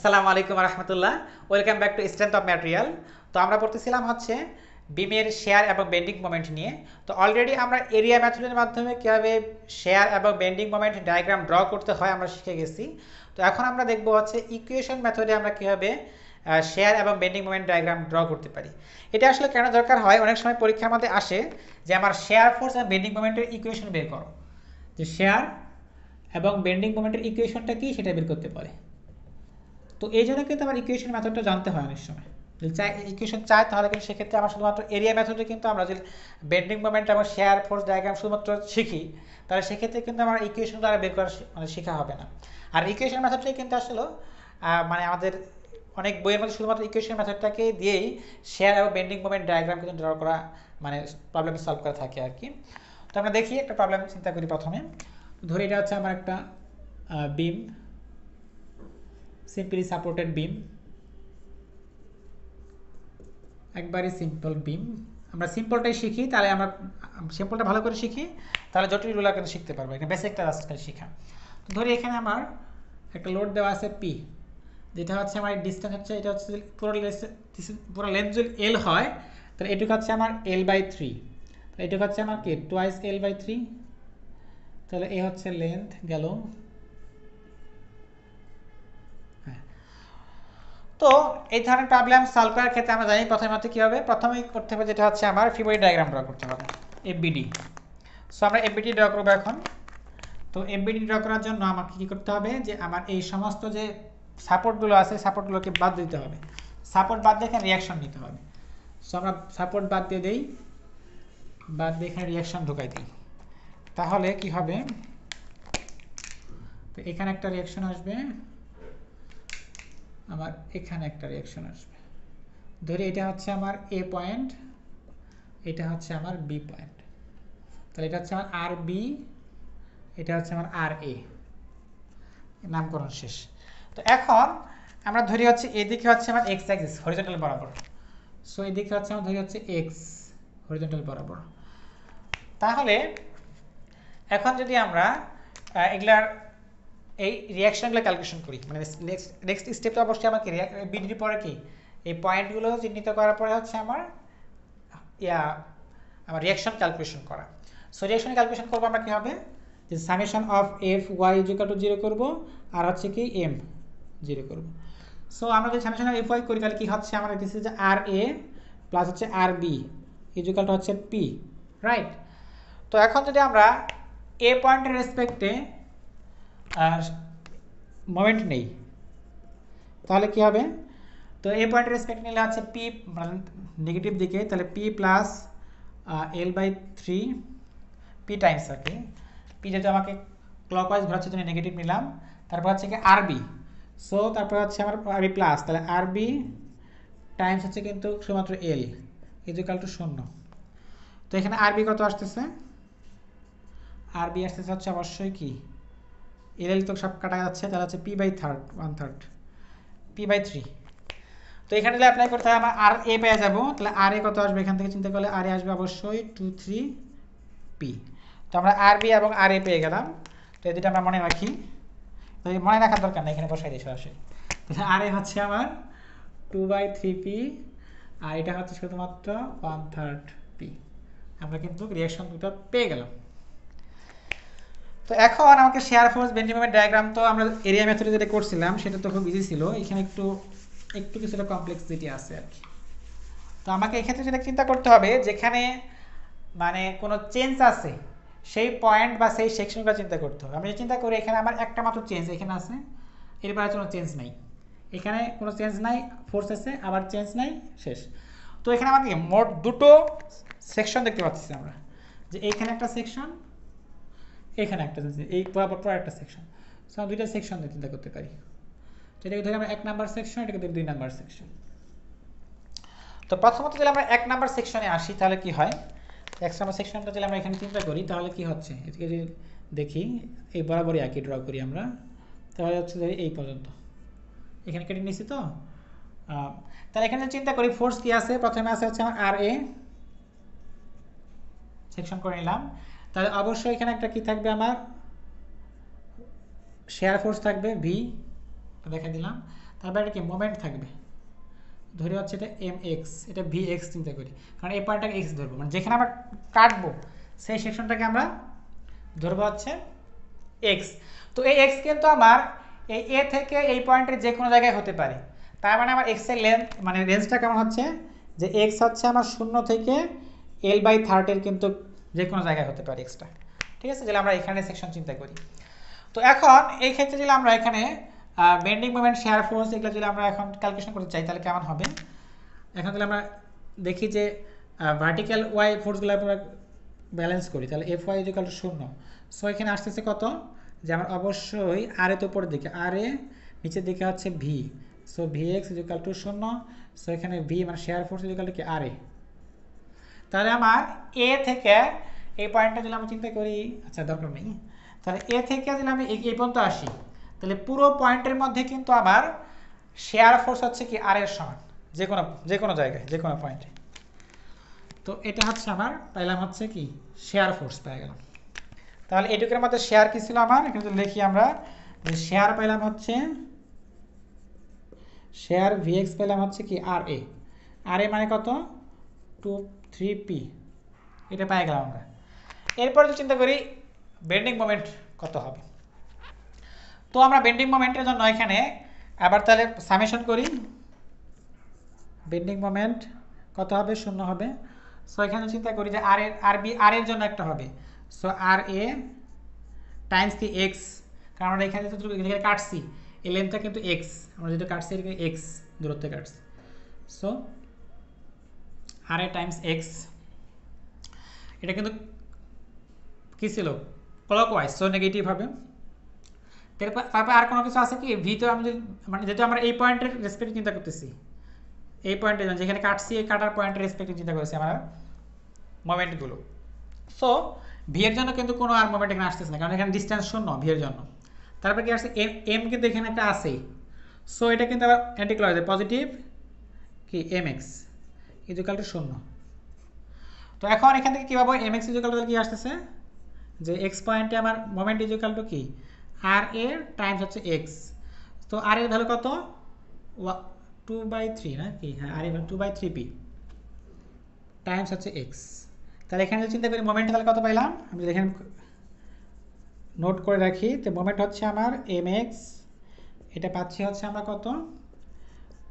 আসসালামু আলাইকুম রহমতুল্লাহ। Welcome back to strength of material. তো আমরা পড়তেছিলাম হচ্ছে বিমের শেয়ার এবং বেন্ডিং মোমেন্ট নিয়ে। তো অলরেডি আমরা এরিয়া মেথডের মাধ্যমে কীভাবে শেয়ার এবং বেন্ডিং মোমেন্ট ডায়াগ্রাম ড্র করতে হয় আমরা শিখে গেছি। তো এখন আমরা দেখব হচ্ছে ইকুয়েশন মেথডে আমরা কীভাবে শেয়ার এবং বেন্ডিং মোমেন্ট ডায়াগ্রাম ড্র করতে পারি। এটা আসলে কেন দরকার হয়, অনেক সময় পরীক্ষার মধ্যে আসে যে আমার শেয়ার ফোর্স এবং বেন্ডিং মোমেন্টের ইকুয়েশন বের করো, যে শেয়ার এবং বেন্ডিং মোমেন্টের ইকুয়েশনটা কি সেটা বের করতে পারে। তো এই জন্য কিন্তু আমার ইকুয়েশন মেথডটা জানতে হয় অনেক সময়। যদি চাই ইকুয়েশন চাই তাহলে কিন্তু সেক্ষেত্রে আমার শুধুমাত্র এরিয়া মেথডে কিন্তু আমরা যদি বেন্ডিং মোমেন্ট এবং শেয়ার ফোর্স ডায়াগ্রাম শুধুমাত্র শিখি, তাহলে সেক্ষেত্রে কিন্তু আমার ইকুয়েশন দ্বারা বের করা মানে শেখা হবে না। আর ইকুয়েশন মেথডটাই কিন্তু আসলে মানে আমাদের অনেক বইয়ের মধ্যে শুধুমাত্র ইকুয়েশন মেথডটাকে দিয়েই শেয়ার এবং বেন্ডিং মোমেন্ট ডায়াগ্রাম কিন্তু ড্র করা মানে প্রবলেম সলভ করা থাকে আর কি। তো আমরা দেখি একটা প্রবলেম চিন্তা করি। প্রথমে ধরি এটা হচ্ছে আমার একটা বিম, সিম্পলি সাপোর্টেড বিম, একবারই সিম্পল বিম। আমরা সিম্পলটাই শিখি, তাহলে আমরা সিম্পলটা ভালো করে শিখি, তাহলে জটিলগুলো কিন্তু শিখতে পারবো। এখানে বেসিকটা আজকাল শিখা। তো ধরি এখানে আমার একটা লোড দেওয়া আছে পি, যেটা হচ্ছে আমার ডিস্টেন্স হচ্ছে, এটা হচ্ছে পুরো লেন্থ যদি এল হয় তাহলে এটুকু হচ্ছে আমার L/3, এটুকু হচ্ছে আমার কি টোয়াইস L/3। তাহলে এই হচ্ছে লেন্থ গেল। তো এই ধরনের প্রবলেম সলভ করার ক্ষেত্রে আমরা জানি প্রথমত কী হবে, প্রথমেই করতে হবে যেটা হচ্ছে আমার ফিবোনাচি ডায়াগ্রাম ড্র করতে হবে, এফবিডি। সো আমরা এফবিডি ড্র করবো এখন। তো এফবিডি ড্র করার জন্য আমাকে কী করতে হবে, যে আমার এই সমস্ত যে সাপোর্টগুলো আছে সাপোর্টগুলোকে বাদ দিতে হবে। সাপোর্ট বাদ দিয়ে এখানে রিয়াকশন নিতে হবে। সো আমরা সাপোর্ট বাদ দিয়ে দিই, বাদ দিয়ে এখানে রিয়াকশন ঢুকাই দিই। তাহলে কি হবে, তো এখানে একটা রিয়াকশন আসবে, আমার এখানে একটা রিয়াকশন আসবে। ধরি এটা হচ্ছে আমার এ পয়েন্ট, এটা হচ্ছে আমার বি পয়েন্ট। তাহলে এটা হচ্ছে আমার আর বি, এটা হচ্ছে আমার আর এ, নামকরণ শেষ। তো এখন আমরা ধরি হচ্ছে এদিকে হচ্ছে আমার এক্স অ্যাক্সিস হরিজন্টাল বরাবর। সো এদিকে হচ্ছে আমার ধরি হচ্ছে এক্স হরিজন্টাল বরাবর। তাহলে এখন যদি আমরা এগুলার এই রিয়াকশনগুলো ক্যালকুলেশন করি, মানে নেক্সট স্টেপ তো অবশ্যই আমাকে বিডির পরে কি এই পয়েন্টগুলো চিহ্নিত করার পরে হচ্ছে আমার আমার রিয়াকশন ক্যালকুলেশন করা। সো রিয়াকশন ক্যালকুলেশন করবো আমরা কী হবে, যে summation of F Y equal to 0 করবো, আর হচ্ছে কি এম 0 করবো। সো আমরা যদি সামেশন অফ এফ ওয়াই করি তাহলে কী হচ্ছে আমার, this is R A plus হচ্ছে আর বি ইকুয়াল টু হচ্ছে পি, রাইট। তো এখন যদি আমরা এ পয়েন্টের রেসপেক্টে মোমেন্ট নেই তাহলে কি হবে, তো এ পয়েন্টের রেসপেক্ট নিলে হচ্ছে পি মানে নেগেটিভ দিকে, তাহলে P plus L/3 P times আর কি, পি যেহেতু আমাকে ক্লকওয়াইজ ঘোরাচ্ছে জন্য নেগেটিভ নিলাম। তারপর হচ্ছে কি আরবি, সো তারপর হচ্ছে আমার আরবি প্লাস, তাহলে আরবি টাইমস হচ্ছে কিন্তু শুধুমাত্র এল ইকুয়াল টু 0। তো এখানে আরবি কত আসতেছে, আরবি আসতেছে হচ্ছে অবশ্যই কি এল তো সব কাটা যাচ্ছে, তাহলে হচ্ছে P/3 1/3 P/3। তো এখানে যদি অ্যাপ্লাই করতে হয় আমার আর এ পেয়ে যাবো, তাহলে আর এ কত আসবে, এখান থেকে চিন্তা করলে আর এ আসবে অবশ্যই 2/3 পি। তো আমরা আর বি এবং আর এ পেয়ে গেলাম। তো এই দুটো আমরা মনে রাখি, তো মনে রাখার দরকার নেই, এখানে বসাই দিই সরাসরি। তাহলে আর এ হচ্ছে আমার 2/3 পি, আর এটা হচ্ছে শুধুমাত্র 1/3 পি। আমরা কিন্তু রিয়াকশন দুটো পেয়ে গেলাম। তো এখন আমাকে share force bending moment diagram, তো আমরা এরিয়া মেথডে যেটা করছিলাম সেটা তো খুব ইজি ছিল, এখানে একটু কিছুটা কমপ্লেক্সিটি আছে আর কি। তো আমাকে এক্ষেত্রে যেটা চিন্তা করতে হবে, যেখানে মানে কোনো চেঞ্জ আছে সেই পয়েন্ট বা সেই সেকশনগুলো চিন্তা করতে হবে। আমি চিন্তা করি এখানে আমার একটা মাত্র চেঞ্জ এখানে আছে, এরপরে কোনো চেঞ্জ নাই, এখানে কোনো চেঞ্জ নাই, ফোর্স আছে আবার চেঞ্জ নাই, শেষ। তো এখানে আমাকে মোট দুটো সেকশন দেখতে পাচ্ছি আমরা, যে এইখানে একটা সেকশন, এখানে একটা, এই বরাবর একটা সেকশন। সো আমরা দুইটা সেকশন দিয়ে চিন্তা করতে পারি, এটাকে ধরি আমরা 1 নাম্বার সেকশন, এটাকে ধরি 2 নাম্বার সেকশন। তো প্রথমত যদি আমরা 1 নাম্বার সেকশনে আসি তাহলে কি হয়, 1 নাম্বার সেকশনটা যদি আমরা এখানে চিন্তা করি তাহলে কি হচ্ছে, এদিকে যদি দেখি এই বরাবরই একই ড্র করি আমরা, তাহলে হচ্ছে এই পর্যন্ত এখানে কেটে নিচ্ছি। তো তাহলে এখানে চিন্তা করি ফোর্স কি আছে, প্রথমে আছে হচ্ছে আমার আর এ সেকশন করে নিলাম, তাহলে অবশ্যই এখানে একটা কি থাকবে, আমার শেয়ার ফোর্স থাকবে ভি, দেখা দিলাম। তারপর এটা কি মোমেন্ট থাকবে, ধরে হচ্ছে এটা এম এক্স, এটা ভি এক্স চিন্তা করি, কারণ এই পয়েন্টটাকে এক্স ধরবো, মানে যেখানে আমরা কাটবো সেই সেকশনটাকে আমরা ধরবো হচ্ছে এক্স। তো এই এক্স কিন্তু আমার এই এ থেকে এই পয়েন্টের যে কোনো জায়গায় হতে পারে, তার মানে আমার এক্সের লেন্থ মানে রেঞ্জটা কেমন হচ্ছে, যে এক্স হচ্ছে আমার 0 থেকে L/30 কিন্তু যে কোনো জায়গায় হতে পারে এক্সটা। ঠিক আছে, যেটা আমরা এখানে সেকশন চিন্তা করি। তো এখন এই ক্ষেত্রে যদি আমরা এখানে বেন্ডিং মোমেন্ট, শেয়ার ফোর্স এগুলো যদি আমরা এখন ক্যালকুলেশন করতে চাই তাহলে কেমন হবে। এখন যদি আমরা দেখি যে ভার্টিক্যাল ওয়াই ফোর্সগুলো আমরা ব্যালেন্স করি, তাহলে F Y equal to 0। So এখানে আসতেছে কত, যে আমার অবশ্যই আর এ তো উপরের দিকে, আর এ নিচের দিকে হচ্ছে V, so V x equal to 0। So এখানে ভি মানে শেয়ার ফোর্স ইকুয়াল টু কি আর এ। তাহলে আমার এ থেকে এই পয়েন্টটা যদি আমি চিন্তা করি, আচ্ছা দরকার নেই, তাহলে এ থেকে যদি আমি এই পর্যন্ত আসি, তাহলে পুরো পয়েন্টের মধ্যে কিন্তু আমার শেয়ার ফোর্স হচ্ছে কি আর এর সমান, যে কোনো জায়গায় যে কোনো পয়েন্টে। তো এটা হচ্ছে আমার পাইলাম হচ্ছে কি শেয়ার ফোর্স পেয়ে গেলাম। তাহলে এটুকুর মধ্যে শেয়ার কি ছিল আমার, এখানে লিখি আমরা শেয়ার পাইলাম হচ্ছে শেয়ার ভিএক্স পেলাম হচ্ছে কি আর এ, আর এ মানে কত 2,3p, এটা পেয়ে গেলাম আমরা। এরপর যদি চিন্তা করি বেন্ডিং মোমেন্ট কত হবে, তো আমরা বেন্ডিং মোমেন্টের জন্য এখানে আবার তাহলে সামেশন করি, বেন্ডিং মোমেন্ট কত হবে 0 হবে। সো এখানে চিন্তা করি যে আর এর জন্য একটা হবে, সো আর এ টাইমস কি এক্স, কারণ আমরা এখানে যেটা কাটছি এই লেন্থটা কিন্তু এক্স, আমরা যেটা কাটছি এটা এক্স দূরত্বে কাটছি, সো আর এ টাইমস এক্স, এটা কিন্তু কী ছিল ক্লকওয়াইজ, সো নেগেটিভ হবে। তারপর আর কোনো কিছু আছে কি ভি, তো আমি মানে যেহেতু আমরা এই পয়েন্টের রেসপেক্টে চিন্তা করতেছি, এই পয়েন্টের যেখানে কাটছি এই কাটার পয়েন্টের রেসপেক্টে চিন্তা করেছি আমরা মোমেন্টগুলো। সো ভি এর জন্য কিন্তু কোনো আর মোমেন্ট এখানে আসতেছে না, কারণ এখানে ডিস্টেন্স 0 ভি এর জন্য। তারপর কি আসছে এম কিন্তু এখানে একটা আছেই, সো এটা কিন্তু আবার অ্যান্টিক্লকওয়াইজ পজিটিভ কি এম এক্স ইকুয়াল টু 0। তো এখন এখান থেকে কী পাবো, এম এক্স ইকুয়াল টু কি আসতেছে, যে এক্স পয়েন্টে আমার মোমেন্ট ইকুয়াল টু কি আর এ টাইমস হচ্ছে এক্স। তো আর এর ভ্যালু কত 2/3 না কি, হ্যাঁ আর এর ভ্যালু 2/3p টাইমস হচ্ছে এক্স। তাহলে এখানে যদি চিন্তা করি মোমেন্ট তাহলে কত পাইলাম, আমি যদি এখানে নোট করে রাখি, তো মোমেন্ট হচ্ছে আমার এম এক্স, এটা পাচ্ছি হচ্ছে আমরা কত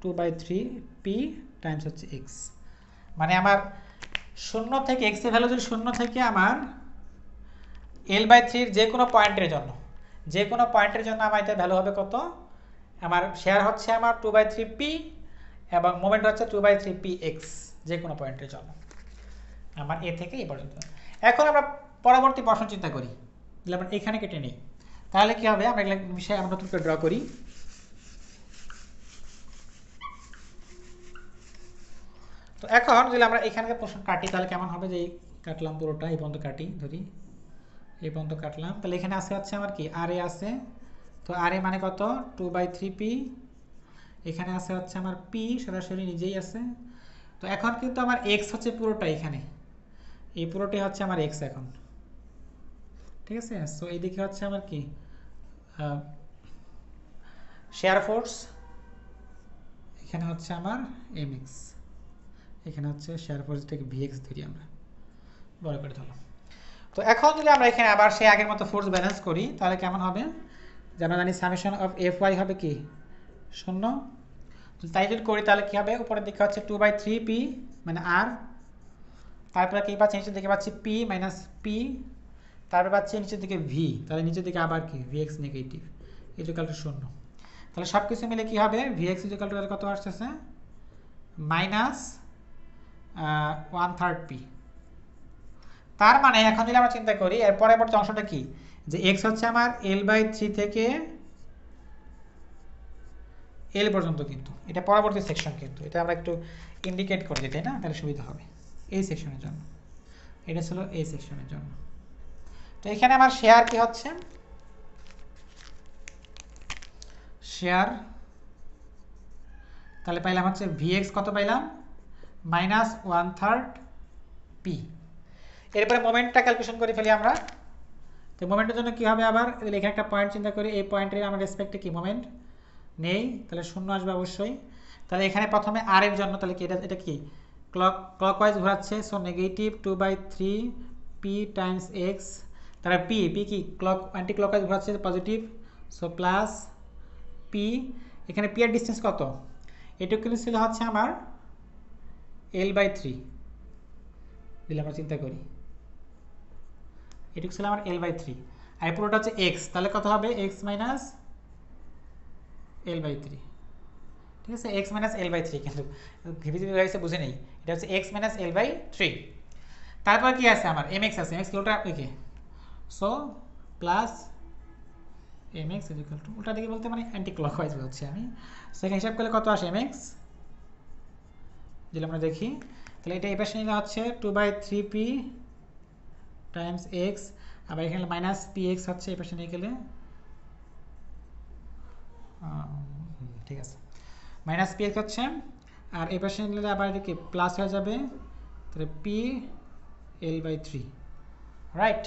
2/3p টাইমস হচ্ছে এক্স। মানে আমার 0 থেকে এক্স এর ভ্যালু যদি 0 থেকে আমার L/3 যে কোনো পয়েন্টের জন্য আমার এটা ভ্যালু হবে কত, আমার শেয়ার হচ্ছে আমার 2/3p এবং মোমেন্ট হচ্ছে 2/3px যে কোনো পয়েন্টের জন্য আমার এ থেকে এই পর্যন্ত। এখন আমরা পরবর্তী প্রশ্ন চিন্তা করি, তাহলে আমরা এখানে কেটে নিই, তাহলে কি হবে, আমরা এগুলো বিষয়ে আমরা নতুন করে ড্র করি। তো এখন যদি আমরা এখানে প্রশ্ন কাটি তাহলে কেমন হবে, যে কাটলাম পুরোটা এই পর্যন্ত কাটি, ধরি এই পর্যন্ত কাটলাম, তাহলে এখানে আছে হচ্ছে আমার কি আর এ আছে, তো আর এ মানে কত 2/3p, এখানে আছে হচ্ছে আমার p সরাসরি নিজেই আছে। তো এখন কিন্তু আমার x হচ্ছে পুরোটা, এখানে এই পুরোটাই হচ্ছে আমার x এখন, ঠিক আছে। সো এইদিকে হচ্ছে আমার কি শেয়ার ফোর্স, এখানে হচ্ছে আমার mx, এখানে হচ্ছে শেয়ার ফোর্স থেকে vx ধরি আমরা বড় করে ধরলাম। তো এখন যদি আমরা এখানে আবার সেই আগের মতো ফোর্স ব্যালেন্স করি তাহলে কেমন হবে, যে আমরা জানি সামেশন অফ এফ ওয়াই হবে কি 0, তো তাই যদি করি তাহলে কী হবে, উপরের দিকে হচ্ছে 2/3p মানে আর, তারপরে কী পাচ্ছি নিচের দিকে পাচ্ছি p মাইনাস p, তারপরে পাচ্ছি নিচের দিকে v, তাহলে নিচের দিকে আবার কি vx নেগেটিভ ইকুয়াল টু 0। তাহলে সব কিছু মিলে কী হবে, vx ইকুয়াল টু কত আসতেছে মাইনাস 1/3p। তার মানে এখন যদি আমরা চিন্তা করি এর পরবর্তী অংশটা কি, যে x হচ্ছে আমার L/3 থেকে L পর্যন্ত, কিন্তু এটা পরবর্তী সেকশন, কিন্তু এটা আমরা একটু ইন্ডিকেট করে দিই তাই না, তাহলে সুবিধা হবে এই সেকশনের জন্য, এটা ছিল এই সেকশনের জন্য। তো এখানে আমার শেয়ার কি হচ্ছে, শেয়ার তাহলে পাইলাম হচ্ছে vx কত পাইলাম মাইনাস 1/3p। এরপরে মোমেন্টটা ক্যালকুলেশন করে ফেলি আমরা, তো মোমেন্টের জন্য কি হবে, আবার এখানে একটা পয়েন্ট চিন্তা করি, এই পয়েন্টের আমার রেসপেক্টে কি মোমেন্ট, নেই, তাহলে শূন্য আসবে অবশ্যই। তাহলে এখানে প্রথমে আর এর জন্য তাহলে কি এটা কি ক্লকওয়াইজ ঘোরাচ্ছে, so negative 2/3 P times X, তাহলে পি কি অ্যান্টি ক্লকওয়াইজ ঘোরাচ্ছে পজিটিভ, সো প্লাস পি। এখানে পি এর ডিস্টেন্স কত, এটুকু ছিল হচ্ছে আমার L/3 দিলে আমরা চিন্তা করি, এটুকু ছিল আমার L/3 আর পুরোটা হচ্ছে এক্স, তাহলে কত হবে x মাইনাস L/3, ঠিক আছে, x মাইনাস L/3, কিন্তু ভিভিজি হয়েছে বুঝে নেই, এটা হচ্ছে x মাইনাস L/3। তারপর কি আছে আমার mx আছে, mx কি ওটা okay, so plus mx equal to ওটা দিকে বলতে মানে অ্যান্টি ক্লকওয়াইজ বলছি আমি, সেখানে হিসাব করলে কত আসে mx যদি আমরা দেখি, তাহলে এটা এই পাশে নিলে হচ্ছে 2/3p টাইমস x, আবার এখানে মাইনাস px হচ্ছে এই পাশে নিয়ে গেলে, ঠিক আছে, মাইনাস px হচ্ছে, আর এই পাশে নিলে আবার এদিকে প্লাস হয়ে যাবে, তাহলে p L/3, রাইট।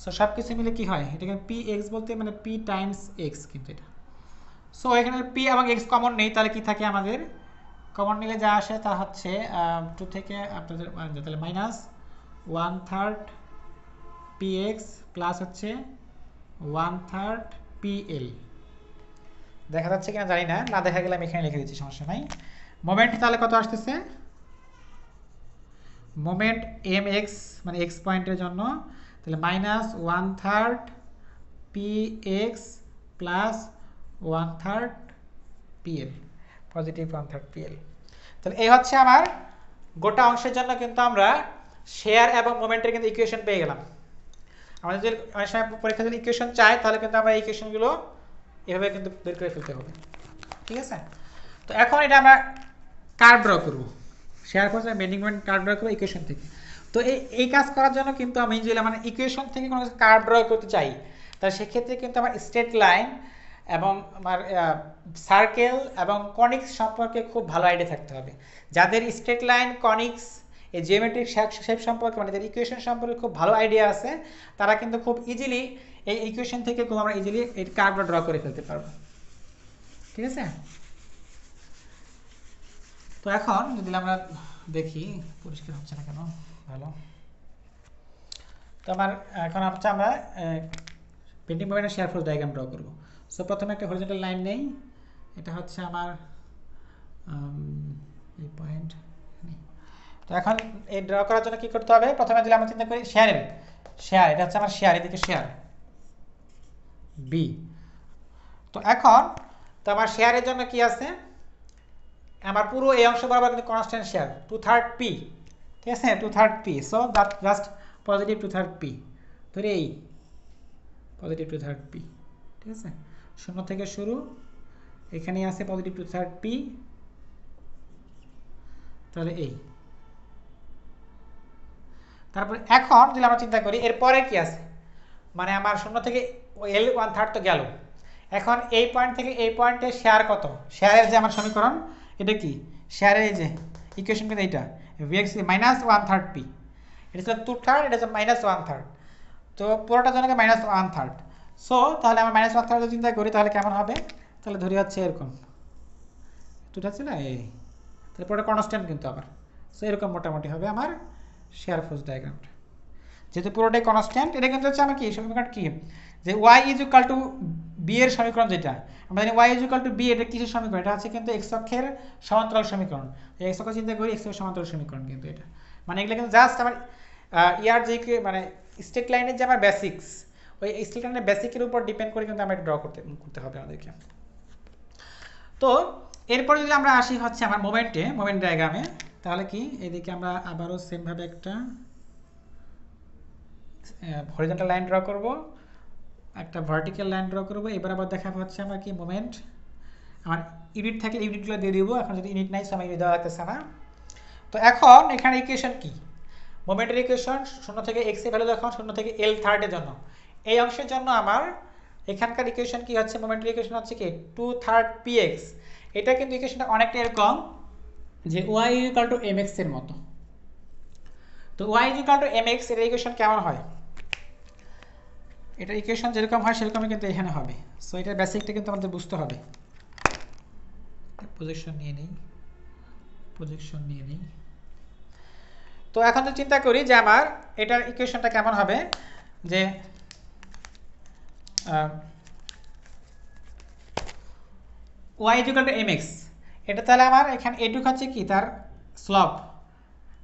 সো সব কিছু মিলে কি হয়, এটাকে px বলতে মানে p টাইমস x, কিন্তু এটা সো এখানে p এবং x কমন নেই, তাহলে কি থাকে আমাদের, কমন নিলে যা আসে তা হচ্ছে 2 থেকে আপনাদের তাহলে মাইনাস 1/3 px প্লাস হচ্ছে 1/3 pl, দেখা যাচ্ছে কিনা জানি না, না দেখা গেলে আমি এখানে লিখে দিচ্ছি, সমস্যা নাই। মোমেন্ট তাহলে কত আসতেছে, মোমেন্ট mx মানে x পয়েন্টের জন্য, তাহলে minus 1/3 px plus 1/3 pl, positive 1/3 pl। তাহলে এই হচ্ছে আমার গোটা অংশের জন্য কিন্তু আমরা শেয়ার এবং মোমেন্টের কিন্তু ইকুয়েশন পেয়ে গেলাম। আমাদের যদি অনেক সময় পরীক্ষা যদি ইকুয়েশন চাই, তাহলে কিন্তু আমরা এই ইকুয়েশনগুলো এভাবে কিন্তু বের করে ফেলতে হবে, ঠিক আছে। তো এখন এটা আমরা কার্ভ ড্র করব, শেয়ার ফোর্স এর বেন্ডিং মোমেন্ট কার্ভ ড্র করব ইকুয়েশন থেকে। তো এই কাজ করার জন্য কিন্তু আমি যদি মানে ইকুয়েশন থেকে কোনো কার্ভ ড্র করতে চাই, তাহলে সেক্ষেত্রে কিন্তু আমার স্ট্রেট লাইন এবং আমার সার্কেল এবং কনিক্স সম্পর্কে খুব ভালো আইডিয়া থাকতে হবে। যাদের স্ট্রেট লাইন, কনিক্স, এই জিওমেট্রিক শেপ সম্পর্কে মানে যাদের ইকুয়েশন সম্পর্কে খুব ভালো আইডিয়া আছে, তারা কিন্তু খুব ইজিলি এই ইকুয়েশন থেকে খুব আমরা ইজিলি এই কার্ভটা ড্র করে ফেলতে পারবো, ঠিক আছে। তো এখন যদি আমরা দেখি, পরিষ্কার হচ্ছে না কেন, ভালো। তো আমার এখন হচ্ছে আমরা বেন্ডিং মোমেন্টের শেয়ার ফোর্স ডায়াগ্রাম ড্র করব। সো প্রথমে একটা হরিজন্টাল লাইন নেই, এটা হচ্ছে আমার এই পয়েন্ট। তো এখন এই ড্র করার জন্য কি করতে হবে, প্রথমে যদি আমরা চিন্তা করি শেয়ার, এটা হচ্ছে আমার শেয়ার, এদিকে শেয়ার বি। তো এখন তো আমার শেয়ারের জন্য কি আছে, আমার পুরো এই অংশ বরাবর কিন্তু কনস্ট্যান্ট শেয়ার 2/3 পি, ঠিক আছে, 2/3 P, so that just positive 2/3 P, ধরে এই পজিটিভ 2/3 পি, ঠিক আছে, শূন্য থেকে শুরু, এখানেই আছে পজিটিভ 2/3 পি, তাহলে এই। তারপর এখন যদি আমরা চিন্তা করি এরপরে কি আছে, মানে আমার শূন্য থেকে L1/3 তো গেল, এখন এই পয়েন্ট থেকে এই পয়েন্টে শেয়ার কত, শেয়ারের যে আমার সমীকরণ, এটা কি শেয়ারের এই যে ইকুয়েশন কিন্তু এইটা vx মাইনাস 1/3 পি, এটা ছিল 2/3, এটা হচ্ছে মাইনাস 1/3, তো পুরোটার জন্য মাইনাস 1/3। সো তাহলে আমরা মাইনাস 1/3 চিন্তা করি তাহলে কেমন হবে, তাহলে ধরি হচ্ছে এরকম 2টা ছিল এই, তাহলে পুরোটা কনস্ট্যান্ট কিন্তু আবার, সো এরকম মোটামুটি হবে আমার শেয়ার ফোর্স ডায়াগ্রামটা, যেহেতু পুরোটাই কনস্ট্যান্ট। এটা কিন্তু হচ্ছে আমার কি সমীকরণ কি, যে y ইকুয়াল টু বি এর সমীকরণ, যেটা আমরা জানি y ইকুয়াল টু বি, এটা কিসের সমীকরণ, এটা হচ্ছে কিন্তু x অক্ষের সমান্তরাল সমীকরণ। x অক্ষ চিন্তা করি x এর সমান্তরাল সমীকরণ, কিন্তু এটা মানে এগুলো কিন্তু জাস্ট আমার ইয়ার যে মানে স্ট্রেট লাইনের যে আমার বেসিক্স, ওই স্ট্রেট লাইনের বেসিকের উপর ডিপেন্ড করে কিন্তু আমরা ড্র করতে হবে আমাদেরকে। তো এরপর যদি আমরা আসি হচ্ছে আমার মোমেন্ট ডায়াগ্রামে, তাহলে কি এদিকে আমরা আবারও সেম ভাবে একটা হরিজন্টাল লাইন ড্র করব, একটা ভার্টিক্যাল লাইন ড্র করব। এবার আবার দেখাবো হচ্ছে আমার কি মোমেন্ট, আমার ইউনিট থাকলে ইউনিটগুলো দিয়ে দিব, এখন যদি ইউনিট নাই সময় দেওয়া লাগতেছে না। তো এখন এখানে ইকুয়েশন কি, মোমেন্টের ইকুয়েশন শূন্য থেকে এক্স এর ভ্যালু যখন শূন্য থেকে L/3 এর জন্য, এই অংশের জন্য আমার এখানকার ইকুয়েশন কি হচ্ছে, মোমেন্টের ইকুয়েশন হচ্ছে কি 2/3 px। এটা কিন্তু ইকুয়েশনটা অনেকটা এরকম যে y ইকুয়াল টু mx এর মতো। তো y ইকুয়াল টু mx এর ইকুয়েশন কেমন হয়, এটা ইকুয়েশন যেরকম হয় সেরকমই কিন্তু এখানে হবে। সো এটার বেসিকটা কিন্তু আমাদের বুঝতে হবে। প্রজেকশন নিয়ে নেই। তো এখন তো চিন্তা করি যে আমার এটার ইকুয়েশনটা কেমন হবে, যে y = mx, এটা তাহলে আমার এখানে এটুক হচ্ছে কি তার স্লপ,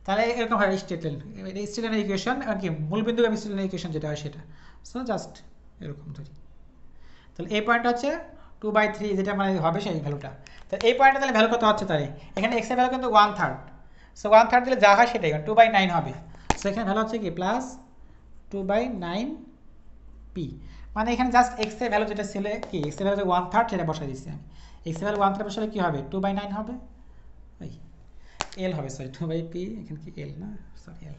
তাহলে এরকম হয় স্টেটলাইনের ইকুয়েশন আর কি মূলবিন্দুগামী স্টেটলাইনের ইকুয়েশন যেটা হয় সেটা। সো জাস্ট এরকম ধরি, তাহলে এই পয়েন্ট হচ্ছে 2/3 যেটা মানে হবে সেই ভ্যালুটা। তো এই পয়েন্টে তাহলে ভ্যালু কত হচ্ছে, তাহলে এখানে x এর ভ্যালু কিন্তু 1/3, সো 1/3 দিলে যা হয় সেটাই 2/9 হবে। সো এখানে ভ্যালু হচ্ছে কি প্লাস 2/9 p, মানে এখানে জাস্ট x এর ভ্যালু যেটা ছিল কি x এর ভ্যালু 1/3 সেটা বসাই দিচ্ছি আমি। x এর ভ্যালু 1/3 বসালে কি হবে 2/9 হবে, এই l হবে, সরি 2/p, এখানে কি l না, সরি l।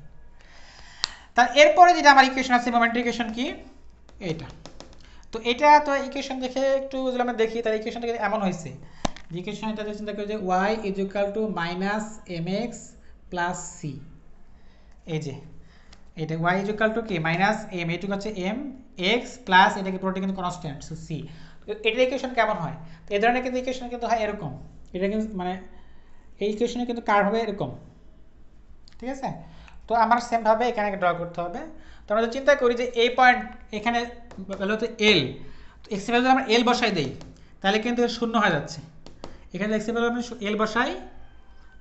তার এরপরে যেটা আমার ইকুয়েশন আছে মোমেন্টের ইকুয়েশন কি এইটা। তো এটা তো ইকুয়েশন দেখে একটু যদি আমরা দেখি তাহলে ইকুয়েশনটা এমন হয়েছে, ইকুয়েশন এটা চিন্তা করি যে y = -mx + c, এই যে এটা y = কি -m, এটুকু হচ্ছে m x প্লাস এটাকে পুরোটা কিন্তু কনস্ট্যান্ট, সো c। তো এটার ইকুয়েশন কেমন হয়, তো এই ধরনের কিন্তু ইকুয়েশন কিন্তু হয় এরকম, এটা কিন্তু মানে এই ইকুয়েশনে কিন্তু কার্ভ হবে এরকম, ঠিক আছে। তো আমার সেম ভাবে এখানে ড্র করতে হবে। তো আমরা যদি চিন্তা করি যে এই পয়েন্ট এখানে ভ্যালু হচ্ছে l, তো x এর ভ্যালু যদি আমরা l বসাই দেই তাহলে কিন্তু শূন্য হয়ে যাচ্ছে। এখানে x এর ভ্যালু আমি l বসাই,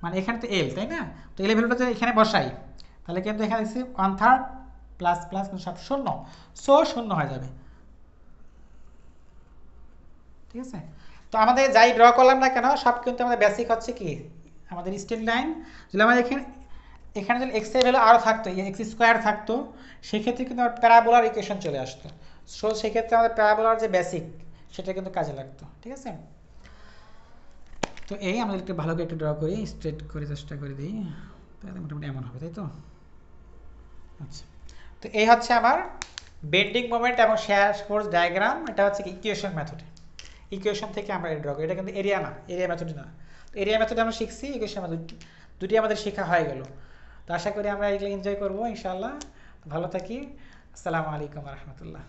মানে এখানে তো l তাই না, তো l এর ভ্যালুটা যদি এখানে বসাই তাহলে কিন্তু এখানে দেখছি 1/3 প্লাস প্লাস সব শূন্য, সো শূন্য হয়ে যাবে, ঠিক আছে। তো আমাদের যাই ড্র করলাম না কেন সব কিন্তু আমাদের বেসিক হচ্ছে কি আমাদের স্ট্রেট লাইন। যদি আমাদের এখানে যদি x এর ভ্যালু আরও থাকতো, x² থাকতো, সেক্ষেত্রে কিন্তু আমার প্যারাবোলার ইকুয়েশন চলে আসতো। সো সেক্ষেত্রে আমাদের প্যারাবোলার যে বেসিক সেটা কিন্তু কাজে লাগতো, ঠিক আছে। তো এই আমাদের একটু ভালো করে একটু ড্র করি, স্ট্রেট করে চেষ্টা করে দিই, তাহলে মোটামুটি এমন হবে, তাই তো। আচ্ছা, তো এই হচ্ছে আমার বেন্ডিং মোমেন্ট এবং শেয়ার ফোর্স ডায়াগ্রাম। এটা হচ্ছে ইকুয়েশন মেথডে, ইকুয়েশন থেকে আমরা ড্র করি, এটা কিন্তু এরিয়া না, এরিয়া মেথড না। তো এরিয়া মেথডে আমরা শিখছি, ইকুয়েশন মেথড দুটি আমাদের শেখা হয়ে গেল। তো আশা করি আমরা এগুলো এনজয় করবো ইনশাআল্লাহ। ভালো থাকি, আসসালামু আলাইকুম রহমতুল্লাহ।